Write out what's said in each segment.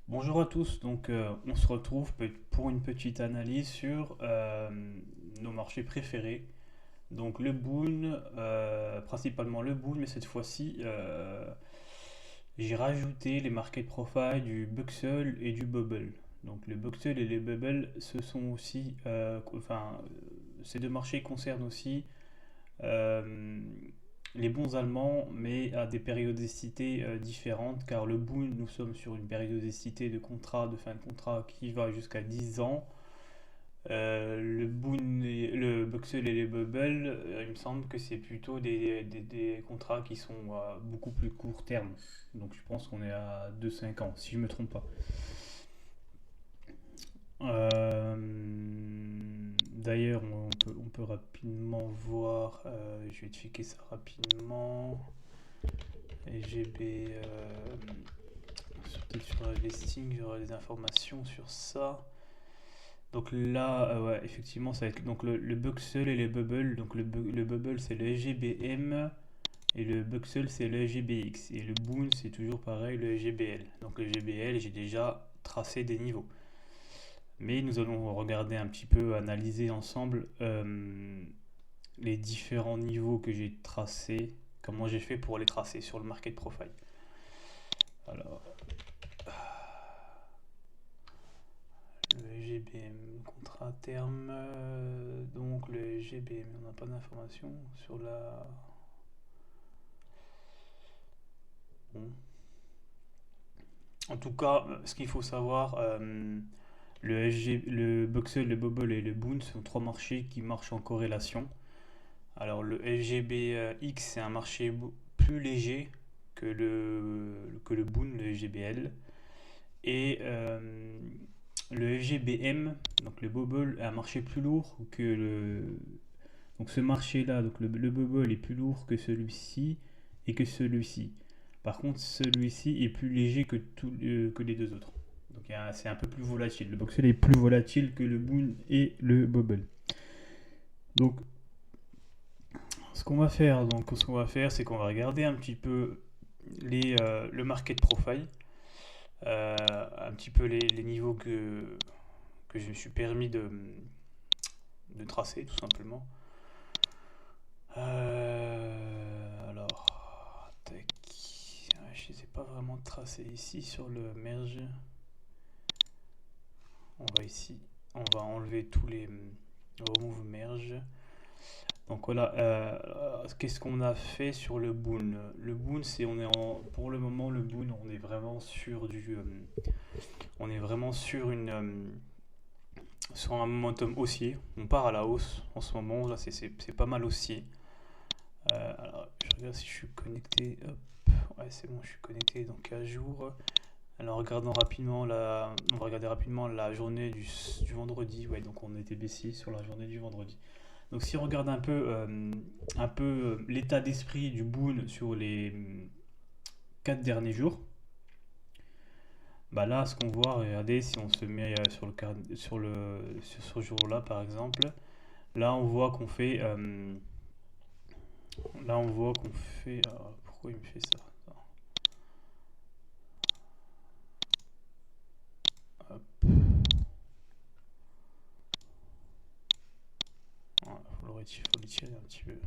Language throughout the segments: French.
Bonjour à tous, on se retrouve pour une petite analyse sur nos marchés préférés. Donc le Boon, principalement le Boon, mais cette fois-ci j'ai rajouté les market profile du Buxel et du Bubble. Donc le Buxel et les Bubble, ce sont aussi, ces deux marchés concernent aussi euh, les bons allemands, mais à des périodicités différentes, car le Bund, nous sommes sur une périodicité de contrat, de fin de contrat qui va jusqu'à 10 ans. Le Bund, le Buxel et les Bubble, il me semble que c'est plutôt des contrats qui sont beaucoup plus court terme. Donc je pense qu'on est à 2-5 ans, si je ne me trompe pas. Euh, D'ailleurs, on peut rapidement voir, je vais checker ça rapidement. EGB, peut-être sur Investing, j'aurai des informations sur ça. Donc là, ouais, effectivement, ça va être donc le Buxel et les Bubble. Donc le Bubble, c'est le EGBM et le Buxel, c'est le EGBX. Et le Boon, c'est toujours pareil, le EGBL. Donc le EGBL, j'ai déjà tracé des niveaux. Mais nous allons regarder un petit peu, analyser ensemble les différents niveaux que j'ai tracés, comment j'ai fait pour les tracer sur le market profile. Alors, le GBM, contrat à terme, donc le GBM, on n'a pas d'informations sur la... Bon. En tout cas, ce qu'il faut savoir, le Buxel, le Bubble et le Boon sont trois marchés qui marchent en corrélation. Alors le SGBX, c'est un marché plus léger que le Boon, le SGBL. Et le FGBM, donc le Bubble, est un marché plus lourd que le. Donc ce marché-là, donc le Bubble est plus lourd que celui-ci et que celui-ci. Par contre, celui-ci est plus léger que les deux autres. Donc c'est un peu plus volatile. Le Buxel est plus volatile que le Boon et le Bubble. Donc ce qu'on va faire, c'est qu'on va regarder un petit peu le market profile, un petit peu les niveaux que je me suis permis de tracer, tout simplement. Tac. Ouais, je ne les ai pas vraiment tracés ici sur le merge. On va ici, on va enlever tous les remove merge. Donc voilà, qu'est-ce qu'on a fait sur le boon? Le boon, pour le moment, le boon, on est vraiment on est vraiment sur un momentum haussier. On part à la hausse en ce moment. Là, c'est pas mal haussier. Alors, je regarde si je suis connecté. Hop. Ouais, c'est bon, je suis connecté. Donc, à jour. Alors, on va regarder rapidement la journée du vendredi. Ouais, donc on était baissier sur la journée du vendredi. Donc, si on regarde un peu l'état d'esprit du Boon sur les 4 derniers jours, bah là, ce qu'on voit, regardez, si on se met sur ce jour-là, par exemple, là, on voit qu'on fait, pourquoi il me fait ça? Hop. Voilà, faut l'étirer un petit peu.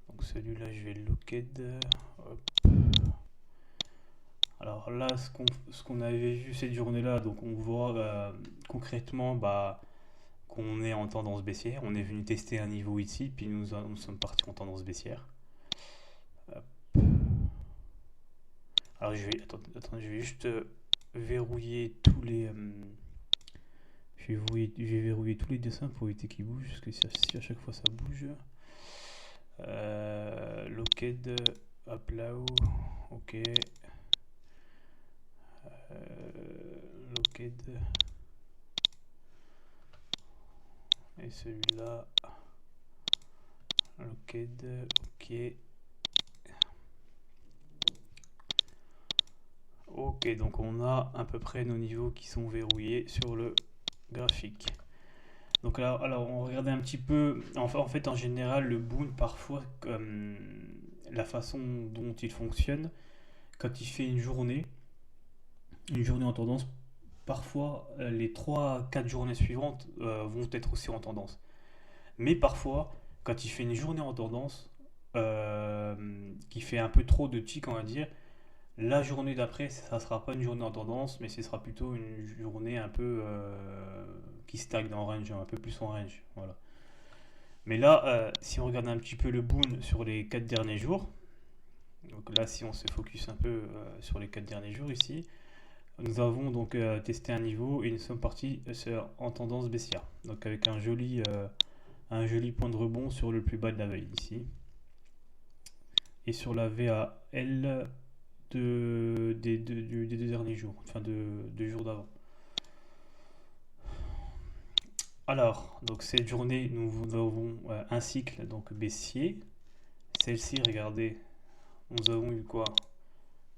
Donc celui-là, je vais le locked. Hop. Alors là, ce qu'on avait vu cette journée-là, donc on voit concrètement qu'on est en tendance baissière. On est venu tester un niveau ici, puis nous sommes partis en tendance baissière. Hop. Alors je vais juste verrouiller tous les. Je vais verrouiller tous les dessins pour éviter qu'ils bougent, parce que si à chaque fois ça bouge. Locked, hop là haut, ok. Locked. Et celui-là, locked, ok. Ok, donc on a à peu près nos niveaux qui sont verrouillés sur le graphique. Donc alors on regardait un petit peu. En fait, en général, le boon parfois la façon dont il fonctionne, quand il fait une journée en tendance, parfois les 3 4 journées suivantes vont être aussi en tendance. Mais parfois, quand il fait une journée en tendance, qui fait un peu trop de tics, on va dire, la journée d'après, ça sera pas une journée en tendance, mais ce sera plutôt une journée un peu qui stagne en range, un peu plus en range. Voilà. Mais là, si on regarde un petit peu le boon sur les 4 derniers jours, donc là, si on se focus un peu sur les 4 derniers jours ici, nous avons donc testé un niveau et nous sommes partis en tendance baissière. Donc avec un joli point de rebond sur le plus bas de la veille ici. Et sur la VAL des 2 derniers jours, enfin deux jours d'avant. Alors, donc cette journée, nous avons un cycle donc baissier. Celle-ci, regardez, nous avons eu quoi?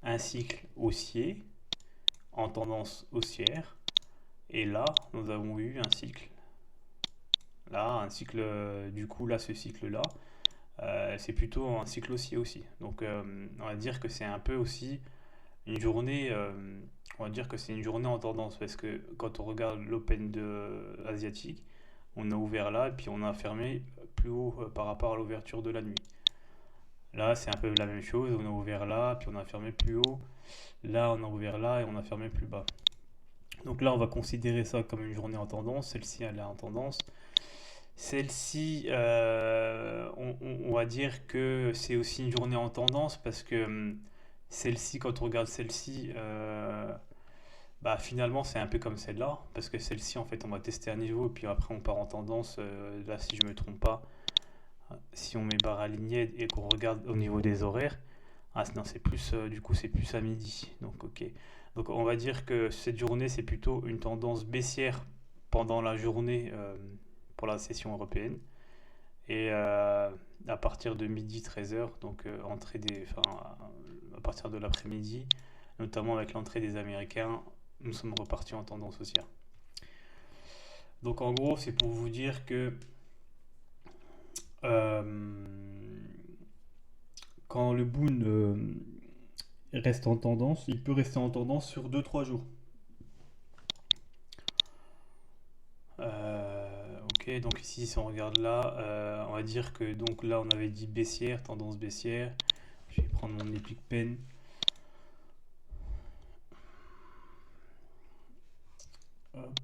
Un cycle haussier en tendance haussière. Et là, nous avons eu un cycle. Là, un cycle, du coup, là, ce cycle-là, c'est plutôt un cycle haussier aussi. Donc, on va dire que c'est un peu aussi une journée, on va dire que c'est une journée en tendance parce que quand on regarde l'Open asiatique, on a ouvert là et puis on a fermé plus haut par rapport à l'ouverture de la nuit. Là, c'est un peu la même chose, on a ouvert là puis on a fermé plus haut. Là, on a ouvert là et on a fermé plus bas. Donc là, on va considérer ça comme une journée en tendance. Celle-ci, elle est en tendance. Celle-ci, on va dire que c'est aussi une journée en tendance parce que celle-ci, quand on regarde celle-ci, bah finalement c'est un peu comme celle-là parce que celle-ci en fait on va tester un niveau et puis après on part en tendance. Là si je me trompe pas, si on met barre alignée et qu'on regarde au niveau des horaires, ah non c'est plus du coup c'est plus à midi. Donc ok. Donc on va dire que cette journée c'est plutôt une tendance baissière pendant la journée pour la session européenne. Et à partir de midi 13h, donc à partir de l'après-midi, notamment avec l'entrée des Américains, nous sommes repartis en tendance haussière. Donc en gros, c'est pour vous dire que euh, quand le boon reste en tendance, il peut rester en tendance sur 2 3 jours. Ok, donc ici, si on regarde là, on va dire que donc là, on avait dit baissière, tendance baissière. Je vais prendre mon Epic Pen. Hop.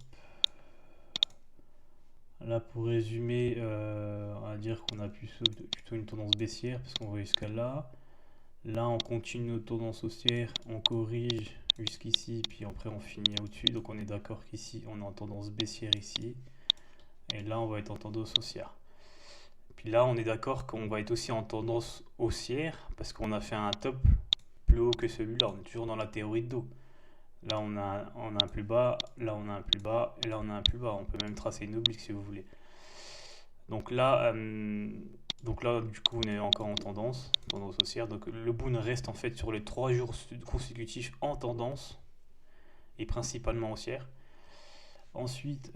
Là, pour résumer, on va dire qu'on a plutôt une tendance baissière parce qu'on va jusqu'à là. Là, on continue notre tendance haussière, on corrige jusqu'ici, puis après on finit au-dessus. Donc on est d'accord qu'ici, on est en tendance baissière ici. Et là, on va être en tendance haussière. Puis là, on est d'accord qu'on va être aussi en tendance haussière parce qu'on a fait un top plus haut que celui-là. On est toujours dans la théorie de dos. Là, on a un plus bas, là, on a un plus bas, et là, on a un plus bas. On peut même tracer une oblique si vous voulez. Donc là, du coup, on est encore en tendance haussière. Donc le boon reste en fait sur les 3 jours consécutifs en tendance et principalement haussière. Ensuite,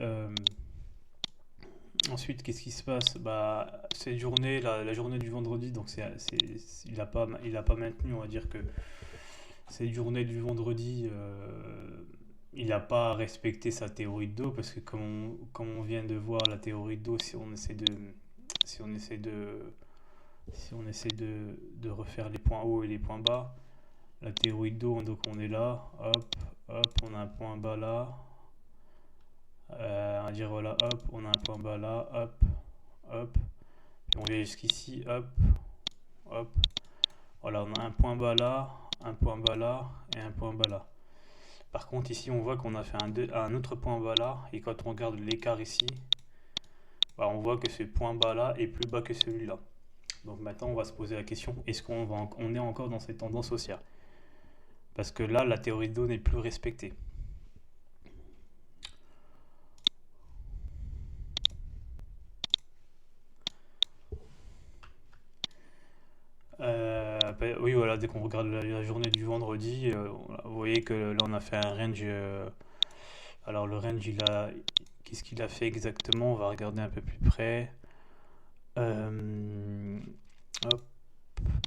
qu'est-ce qui se passe? Bah, cette journée, la journée du vendredi, donc il n'a pas maintenu, on va dire que cette journée du vendredi, il n'a pas respecté sa théorie de dos, parce que comme on vient de voir la théorie de dos, si on essaie de refaire les points hauts et les points bas, la théorie de dos, donc on est là, hop, hop, on a un point bas là. On va dire voilà, hop, on a un point bas là, hop, hop, puis on vient jusqu'ici, hop, hop, voilà, on a un point bas là, un point bas là et un point bas là. Par contre ici on voit qu'on a fait un autre point bas là, et quand on regarde l'écart ici, bah, on voit que ce point bas là est plus bas que celui-là. Donc maintenant on va se poser la question, est-ce on est encore dans cette tendance haussière? Parce que là la théorie de dos n'est plus respectée. Oui, voilà, dès qu'on regarde la journée du vendredi, vous voyez que là on a fait un range. Alors le range, qu'est-ce qu'il a fait exactement? On va regarder un peu plus près. Hop,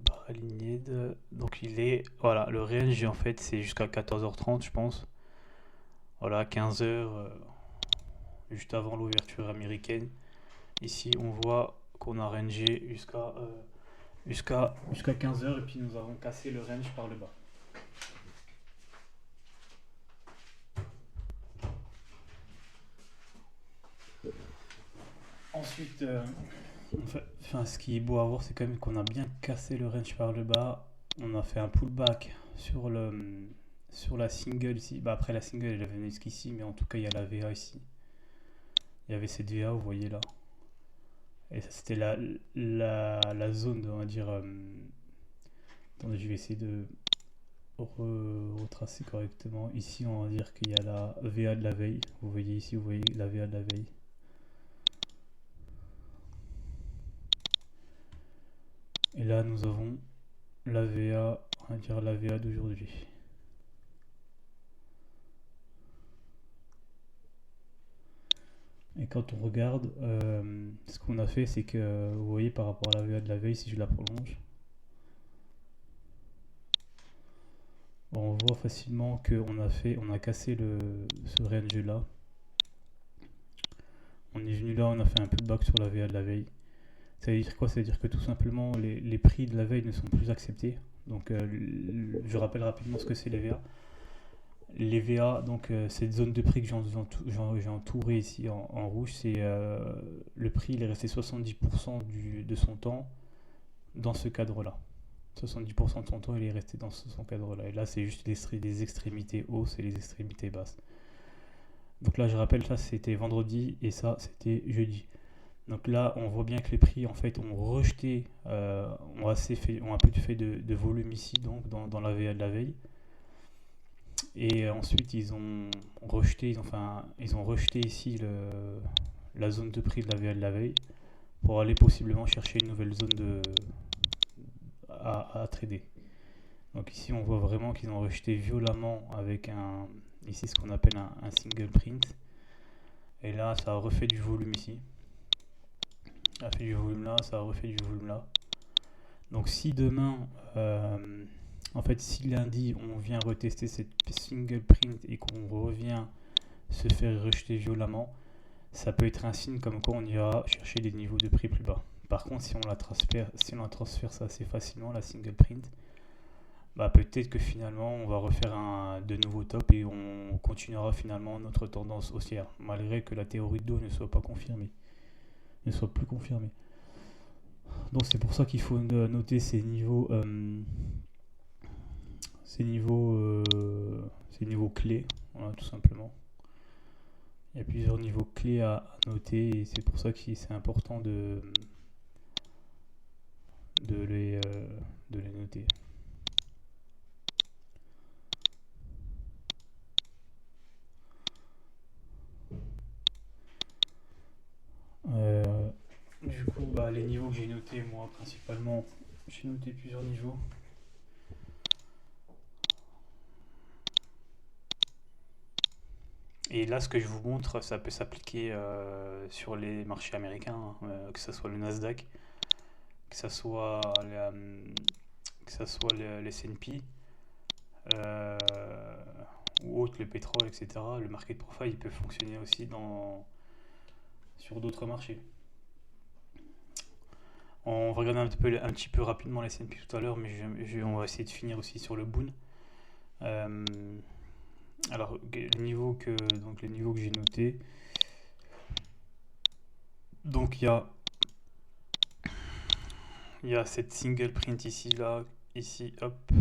bah, aligné donc il est... Voilà, le range en fait c'est jusqu'à 14h30 je pense. Voilà, 15h, juste avant l'ouverture américaine. Ici on voit qu'on a rangé jusqu'à 15h et puis nous avons cassé le range par le bas. Ensuite, ce qui est beau à voir, c'est quand même qu'on a bien cassé le range par le bas. On a fait un pullback sur la single ici. Bah, après la single, elle est venue jusqu'ici, mais en tout cas, il y a la VA ici. Il y avait cette VA, vous voyez là. Et ça, c'était la zone, on va dire. Attendez, je vais essayer de retracer correctement. Ici, on va dire qu'il y a la VA de la veille. Vous voyez ici, vous voyez la VA de la veille. Et là, nous avons la VA, on va dire la VA d'aujourd'hui. Et quand on regarde, ce qu'on a fait, c'est que, vous voyez, par rapport à la VA de la veille, si je la prolonge, on voit facilement qu'on a cassé ce range là. On est venu là, on a fait un pullback sur la VA de la veille. Ça veut dire quoi? Ça veut dire que tout simplement les prix de la veille ne sont plus acceptés. Donc je rappelle rapidement ce que c'est les VA. Les VA, donc cette zone de prix que j'ai entouré ici en rouge, c'est le prix, il est resté 70% de son temps dans ce cadre-là. 70% de son temps, il est resté dans son cadre-là. Et là, c'est juste les extrémités hausses et les extrémités basses. Donc là, je rappelle, ça c'était vendredi et ça c'était jeudi. Donc là, on voit bien que les prix en fait ont rejeté, ont un peu fait de volume ici, donc dans la VA de la veille. Et ensuite, ils ont rejeté ici la zone de prix de la VA de la veille pour aller possiblement chercher une nouvelle zone à trader. Donc ici, on voit vraiment qu'ils ont rejeté violemment avec ici ce qu'on appelle un single print. Et là, ça a refait du volume ici. Ça a fait du volume là, ça a refait du volume là. Donc si demain, en fait si lundi on vient retester cette single print et qu'on revient se faire rejeter violemment, ça peut être un signe comme quoi on ira chercher des niveaux de prix plus bas. Par contre si on la transfère ça assez facilement, la single print, bah peut-être que finalement on va refaire de nouveaux tops et on continuera finalement notre tendance haussière, malgré que la théorie de dos ne soit plus confirmée. Donc c'est pour ça qu'il faut noter ces niveaux clés, voilà, tout simplement. Il y a plusieurs niveaux clés à noter et c'est pour ça que c'est important de les noter. Du coup, les niveaux que j'ai notés, moi principalement, j'ai noté plusieurs niveaux. Et là, ce que je vous montre, ça peut s'appliquer sur les marchés américains, que ce soit le Nasdaq, que ce soit le S&P, ou autre, le pétrole, etc. Le market profile, il peut fonctionner aussi sur d'autres marchés. On va regarder un petit peu rapidement les S&P tout à l'heure, mais on va essayer de finir aussi sur le Boon. Alors, les niveaux que j'ai notés. Donc, il y a cette single print ici, hop,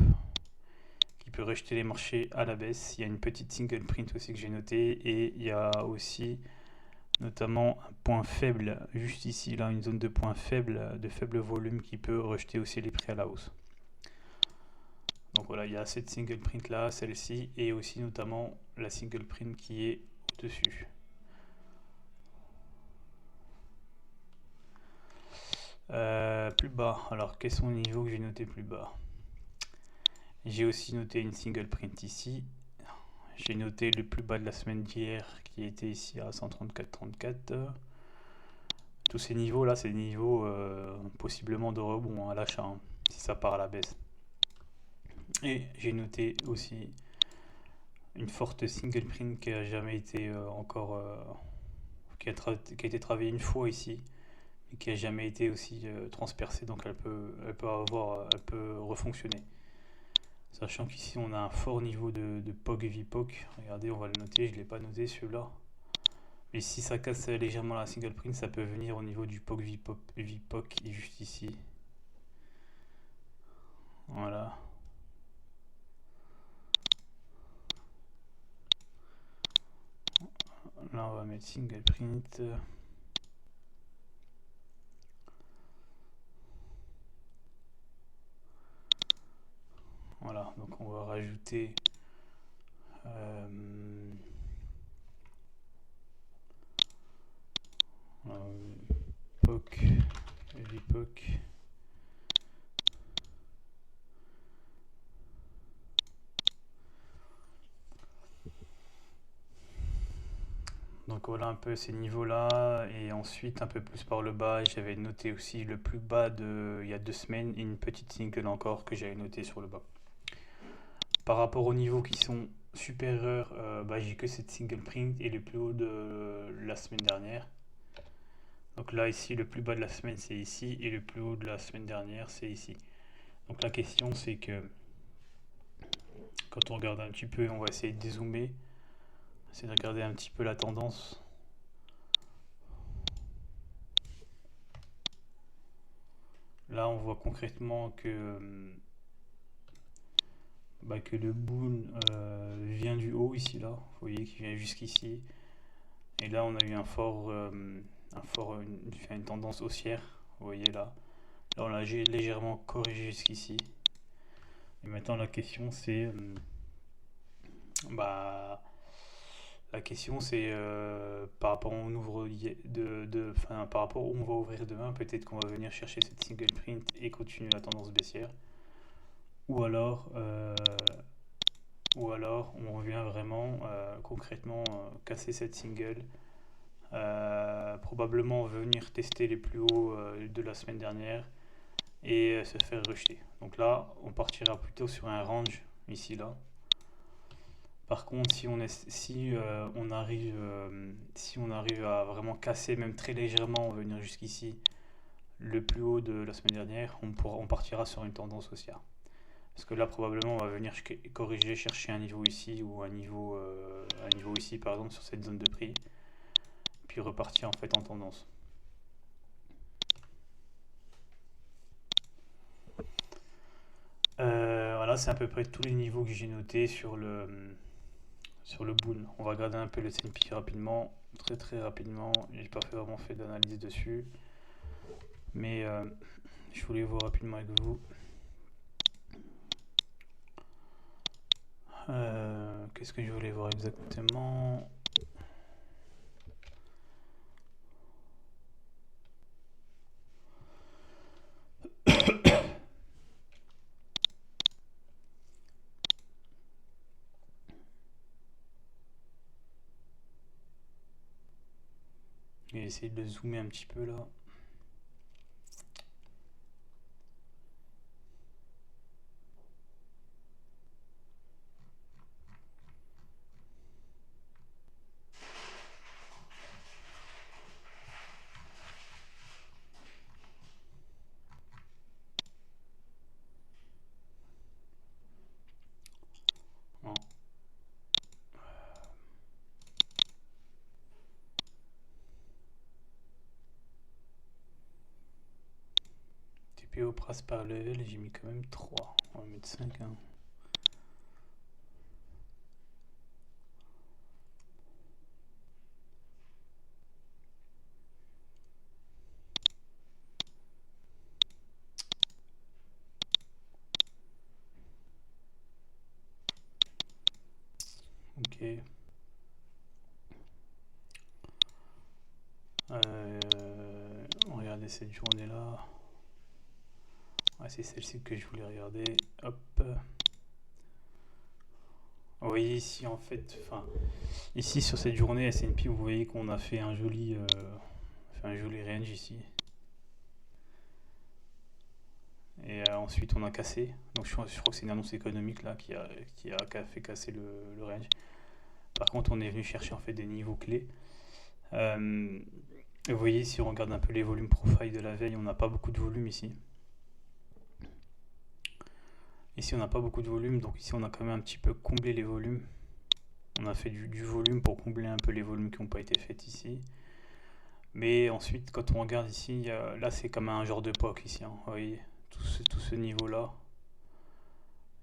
qui peut rejeter les marchés à la baisse. Il y a une petite single print aussi que j'ai notée, et il y a aussi notamment un point faible juste ici, là, une zone de point faible, de faible volume qui peut rejeter aussi les prix à la hausse. Donc voilà, il y a cette single print là, celle-ci, et aussi notamment la single print qui est au-dessus. Plus bas, alors quels sont les niveaux que j'ai notés plus bas? J'ai aussi noté une single print ici. J'ai noté le plus bas de la semaine d'hier qui était ici à 134,34. Tous ces niveaux là, c'est des niveaux possiblement de rebond à l'achat. si ça part à la baisse. Et j'ai noté aussi une forte single print qui a jamais été qui a été travaillée une fois ici, mais qui a jamais été aussi transpercée, donc elle peut refonctionner. Sachant qu'ici on a un fort niveau de POC VPOC. Regardez, on va le noter, je ne l'ai pas noté celui-là. Mais si ça casse légèrement la single print, ça peut venir au niveau du POC VPOC juste ici. Voilà. Là on va mettre single print. Voilà, donc on va rajouter POC, VPOC. Donc voilà un peu ces niveaux-là. Et ensuite, un peu plus par le bas, j'avais noté aussi le plus bas il y a 2 semaines et une petite single encore que j'avais noté sur le bas. Par rapport aux niveaux qui sont supérieurs, j'ai que cette single print et le plus haut de la semaine dernière. Donc là, ici, le plus bas de la semaine, c'est ici, et le plus haut de la semaine dernière, c'est ici. Donc la question, c'est que quand on regarde un petit peu, on va essayer de dézoomer, essayer de regarder un petit peu la tendance. Là, on voit concrètement que le bull vient du haut ici, là. Vous voyez qu'il vient jusqu'ici. Et là, on a eu une tendance haussière. Vous voyez là. Là, on l'a légèrement corrigé jusqu'ici. Et maintenant, la question, c'est par rapport où on ouvre par rapport où on va ouvrir demain, peut-être qu'on va venir chercher cette single print et continuer la tendance baissière. Ou alors on vient vraiment concrètement casser cette single, probablement venir tester les plus hauts de la semaine dernière et se faire rejeter. Donc là, on partira plutôt sur un range ici là. Par contre, si on arrive à vraiment casser, même très légèrement, venir jusqu'ici, le plus haut de la semaine dernière, on partira sur une tendance haussière. Parce que là, probablement, on va venir corriger, chercher un niveau ici ou un niveau ici, par exemple, sur cette zone de prix, puis repartir en fait en tendance. Voilà, c'est à peu près tous les niveaux que j'ai notés sur le bull. On va regarder un peu le S&P rapidement, très très rapidement. J'ai pas vraiment fait d'analyse dessus, mais je voulais voir rapidement avec vous. Qu'est-ce que je voulais voir exactement? Je vais essayer de zoomer un petit peu là. Non. TPO Price par level, j'ai mis quand même 3. On va mettre 5. Hein. Ok. Regardez cette journée là. Ouais, c'est celle-ci que je voulais regarder. Hop. Vous voyez ici en fait, ici sur cette journée S&P, vous voyez qu'on a fait un joli range ici. Et ensuite on a cassé. Donc je crois que c'est une annonce économique là qui a fait casser le range. Par contre, on est venu chercher en fait des niveaux clés. Euh, et vous voyez, si on regarde un peu les volumes profile de la veille, on n'a pas beaucoup de volume ici. Ici, on n'a pas beaucoup de volume, donc ici, on a quand même un petit peu comblé les volumes. On a fait du volume pour combler un peu les volumes qui n'ont pas été faits ici. Mais ensuite, quand on regarde ici, là, c'est comme un genre de POC ici. Hein, vous voyez, tout ce niveau-là,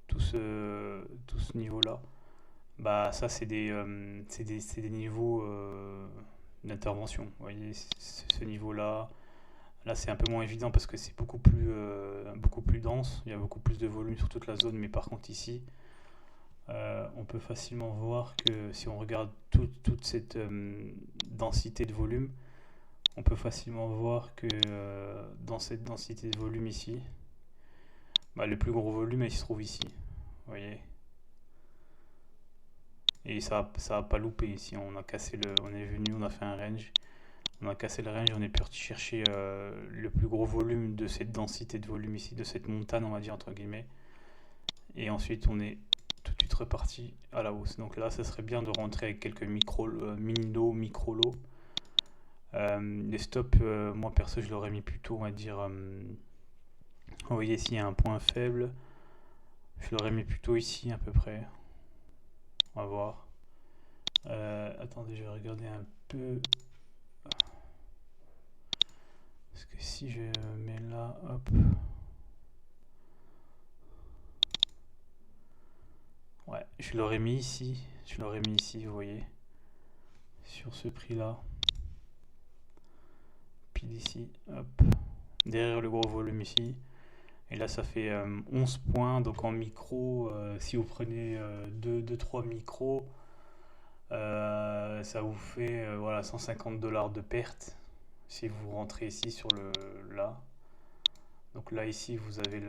tout ce niveau-là, bah ça, c'est des niveaux d'intervention. Vous voyez, ce niveau-là, là, c'est un peu moins évident parce que c'est beaucoup plus dense. Il y a beaucoup plus de volume sur toute la zone. Mais par contre, ici, on peut facilement voir que si on regarde toute cette densité de volume, on peut facilement voir que dans cette densité de volume ici, bah, le plus gros volume il se trouve ici. Vous voyez. Et ça a pas loupé ici. On est venu, on a fait un range. On a cassé le range, on est parti chercher le plus gros volume de cette densité de volume ici, de cette montagne, on va dire entre guillemets. Et ensuite, on est tout de suite reparti à la hausse. Donc là, ça serait bien de rentrer avec quelques mini-lots, micro-lots. Les stops, moi perso, je l'aurais mis plutôt, on va dire. Vous voyez, s'il y a un point faible, je l'aurais mis plutôt ici à peu près. On va voir. Attendez, je vais regarder un peu. Parce que si je mets là, hop. Ouais, je l'aurais mis ici. Je l'aurais mis ici, vous voyez. Sur ce prix-là. Pile ici, hop. Derrière le gros volume ici. Et là, ça fait 11 points. Donc en micro, si vous prenez 2-3 micros, ça vous fait voilà, $150 de perte si vous rentrez ici sur le là. Donc là, ici, vous avez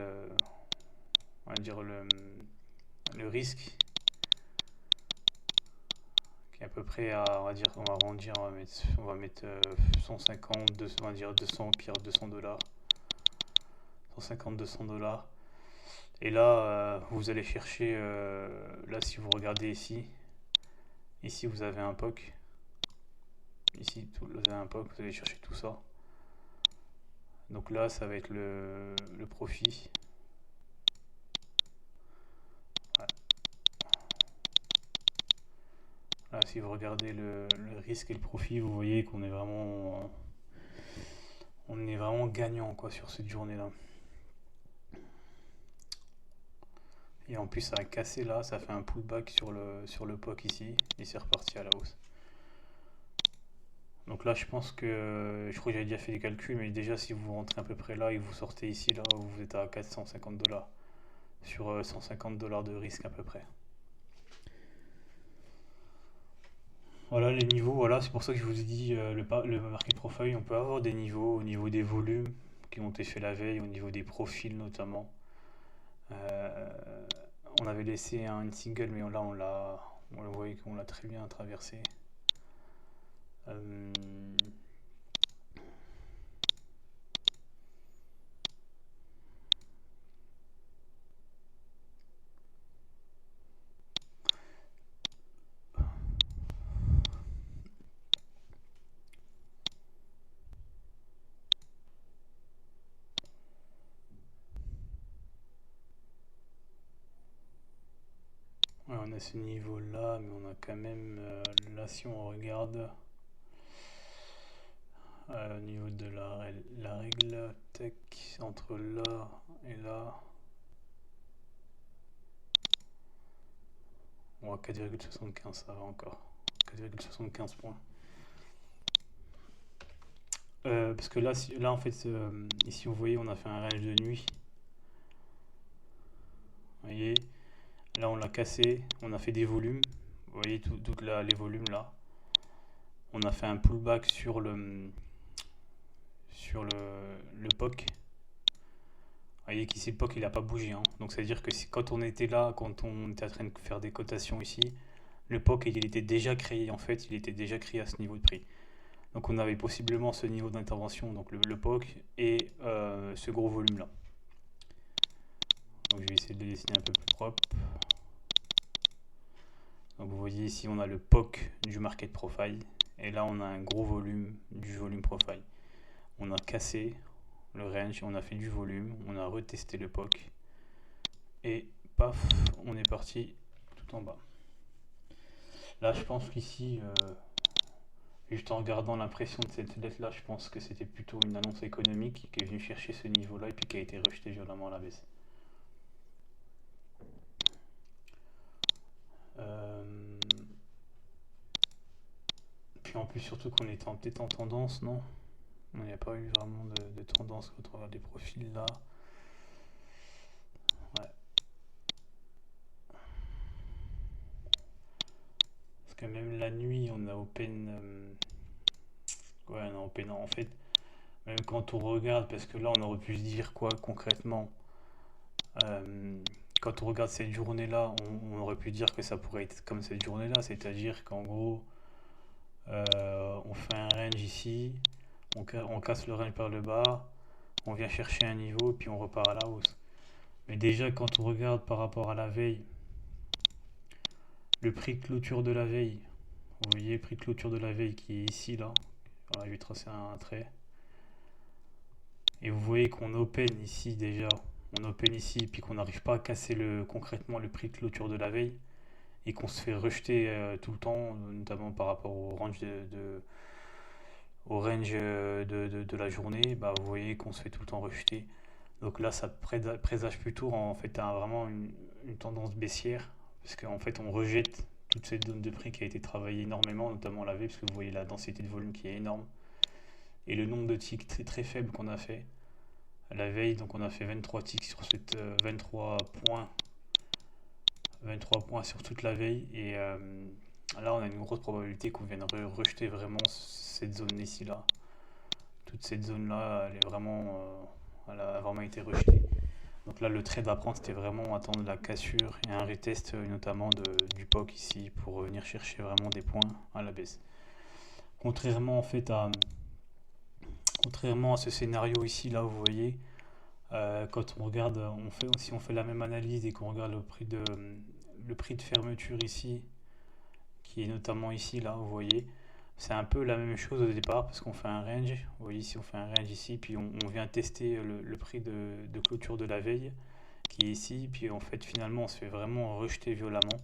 on va dire le risque qui est à peu près à, on va dire, on va arrondir, on va mettre 150, 200, on va dire 200, au pire $200. 150, $200. Et là, vous allez chercher, là si vous regardez ici vous avez un POC. Ici, vous avez un POC, vous allez chercher tout ça. Donc là, ça va être le profit. Ouais. Là, si vous regardez le risque et le profit, vous voyez qu'on est vraiment gagnant quoi, sur cette journée-là. Et en plus, ça a cassé là, ça fait un pullback sur le POC ici, et c'est reparti à la hausse. Donc là, je pense que, je crois que j'avais déjà fait des calculs, mais déjà, si vous rentrez à peu près là et que vous sortez ici, là, vous êtes à $450 sur $150 de risque à peu près. Voilà les niveaux, voilà, c'est pour ça que je vous ai dit le market profile, on peut avoir des niveaux au niveau des volumes qui ont été faits la veille, au niveau des profils notamment. Euh, on avait laissé un single, mais là on le voyait qu'on l'a très bien traversé. Euh, ouais, on a ce niveau-là, mais on a quand même, là si on regarde au niveau de la règle tech entre là et là, on voit 4,75, ça va encore. 4,75 points. Parce que là en fait, ici vous voyez, on a fait un range de nuit. Vous voyez, là on l'a cassé, on a fait des volumes. Vous voyez toutes là, les volumes là. On a fait un pullback sur le POC. Vous voyez qu'ici le POC il n'a pas bougé. Hein. Donc ça veut dire que quand on était là, quand on était en train de faire des cotations ici, le POC il était déjà créé en fait, il était déjà créé à ce niveau de prix. Donc on avait possiblement ce niveau d'intervention, donc le POC et ce gros volume là. Donc je vais essayer de le dessiner un peu plus propre. Donc vous voyez ici on a le POC du market profile et là on a un gros volume du volume profile. On a cassé le range, on a fait du volume, on a retesté le POC et paf, on est parti tout en bas. Là je pense qu'ici, juste en regardant l'impression de cette lettre là, je pense que c'était plutôt une annonce économique qui est venue chercher ce niveau là et puis qui a été rejetée violemment à la baisse. Puis en plus surtout qu'on était peut-être en tendance, non? Il n'y a pas eu vraiment de tendance quand on regarde les profils là. Ouais. Parce que même la nuit, on a open. Ouais, on a open. En fait, même quand on regarde, parce que là, on aurait pu se dire quoi concrètement. Quand on regarde cette journée-là, on aurait pu dire que ça pourrait être comme cette journée-là, c'est-à-dire qu'en gros, on fait un range ici, on casse le range par le bas, on vient chercher un niveau, puis on repart à la hausse. Mais déjà, quand on regarde par rapport à la veille, le prix de clôture de la veille, vous voyez le prix de clôture de la veille qui est ici, là. Voilà, je vais tracer un trait. Et vous voyez qu'on open ici déjà, on open ici, puis qu'on n'arrive pas à casser concrètement le prix de clôture de la veille, et qu'on se fait rejeter tout le temps, notamment par rapport au range de la journée, bah, vous voyez qu'on se fait tout le temps rejeter. Donc là, ça présage plutôt en fait vraiment une tendance baissière, parce qu'en fait, on rejette toute cette zone de prix qui a été travaillée énormément, notamment la veille, parce que vous voyez la densité de volume qui est énorme, et le nombre de ticks très très faible qu'on a fait la veille. Donc on a fait 23 ticks sur cette 23 points sur toute la veille, et là on a une grosse probabilité qu'on vienne rejeter vraiment cette zone ici là. Toute cette zone là, elle a vraiment été rejetée. Donc là, le trade à prendre, c'était vraiment attendre la cassure et un retest, notamment du POC ici, pour venir chercher vraiment des points à la baisse. Contrairement en fait contrairement à ce scénario ici, là, vous voyez, quand on regarde, si on fait la même analyse et qu'on regarde le prix de fermeture ici, qui est notamment ici, là, vous voyez, c'est un peu la même chose au départ parce qu'on fait un range. Vous voyez ici, on fait un range ici, puis on vient tester le prix de clôture de la veille qui est ici, puis en fait finalement on se fait vraiment rejeter violemment.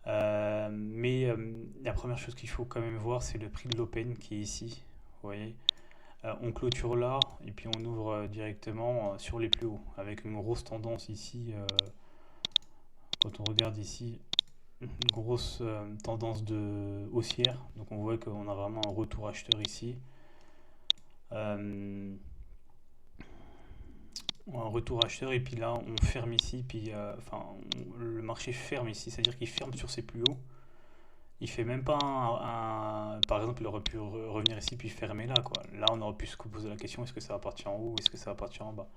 Mais la première chose qu'il faut quand même voir, c'est le prix de l'open qui est ici. Vous voyez, on clôture là et puis on ouvre directement sur les plus hauts avec une grosse tendance ici. Quand on regarde ici, une grosse tendance de haussière, donc on voit qu'on a vraiment un retour acheteur ici, un retour acheteur, et puis là on ferme ici, puis le marché ferme ici, c'est à dire qu'il ferme sur ses plus hauts, il fait même pas par exemple il aurait pu revenir ici puis fermer là quoi. Là on aurait pu se poser la question, est-ce que ça va partir en haut, est-ce que ça va partir en bas,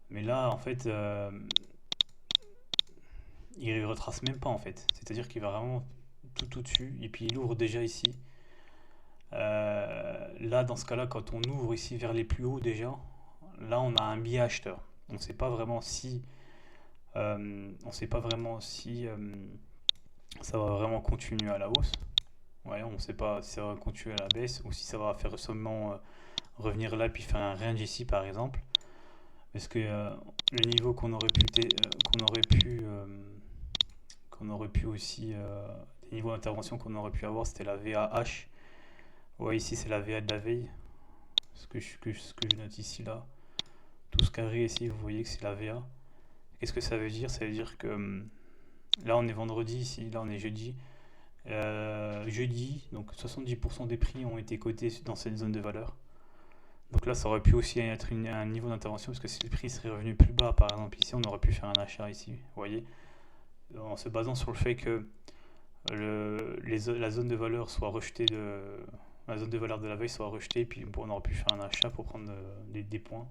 mais là en fait il retrace même pas en fait, c'est à dire qu'il va vraiment tout au-dessus, et puis il ouvre déjà ici. Là, dans ce cas-là, quand on ouvre ici vers les plus hauts déjà, là on a un biais acheteur. On ne sait pas vraiment si, ça va vraiment continuer à la hausse. Ouais, on ne sait pas si ça va continuer à la baisse ou si ça va faire seulement revenir là puis faire un range ici par exemple. Parce que le niveau qu'on aurait pu aussi, les niveaux d'intervention qu'on aurait pu avoir, c'était la VAH. Ouais, ici c'est la VA de la veille. Ce que je note ici là. Tout ce carré ici, vous voyez que c'est la VA. Qu'est-ce que ça veut dire? Ça veut dire que là on est vendredi, ici, là on est jeudi. Jeudi, donc 70% des prix ont été cotés dans cette zone de valeur. Donc là ça aurait pu aussi être un niveau d'intervention, parce que si le prix serait revenu plus bas, par exemple ici, on aurait pu faire un achat ici, vous voyez, en se basant sur le fait que la zone de valeur soit rejetée la zone de valeur de la veille soit rejetée, puis on aurait pu faire un achat pour prendre des points.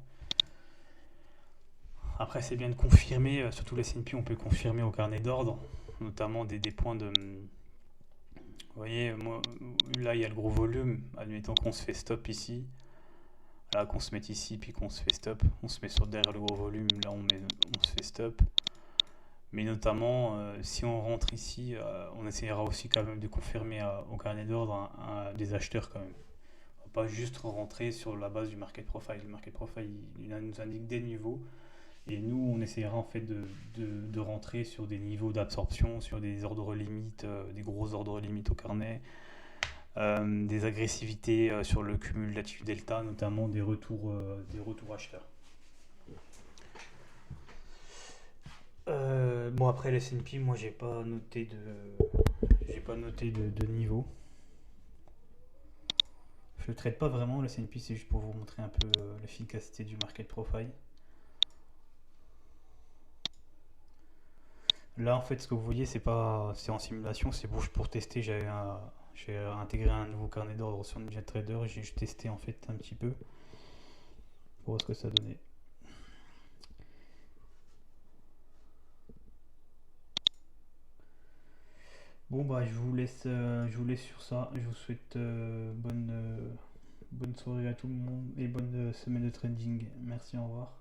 Après c'est bien de confirmer, surtout les S&P on peut confirmer au carnet d'ordre, notamment des points de... Vous voyez, là il y a le gros volume, admettons qu'on se fait stop ici. Là, qu'on se mette ici, puis qu'on se fait stop. On se met sur derrière le gros volume, là on se fait stop. Mais notamment, si on rentre ici, on essaiera aussi quand même de confirmer au carnet d'ordre des acheteurs quand même. On va pas juste rentrer sur la base du market profile. Le market profile, nous indique des niveaux. Et nous, on essaiera en fait de rentrer sur des niveaux d'absorption, sur des ordres limites, des gros ordres limites au carnet, des agressivités sur le cumulatif delta, notamment des retours acheteurs. Bon après le S&P, moi j'ai pas noté de niveau. Je le traite pas vraiment le S&P, c'est juste pour vous montrer un peu l'efficacité du market profile. Là en fait ce que vous voyez c'est en simulation, c'est pour tester. J'ai intégré un nouveau carnet d'ordre sur NinjaTrader, j'ai juste testé en fait un petit peu pour voir ce que ça donnait. Bon bah je vous laisse sur ça. Je vous souhaite bonne soirée à tout le monde et bonne semaine de trading. Merci, au revoir.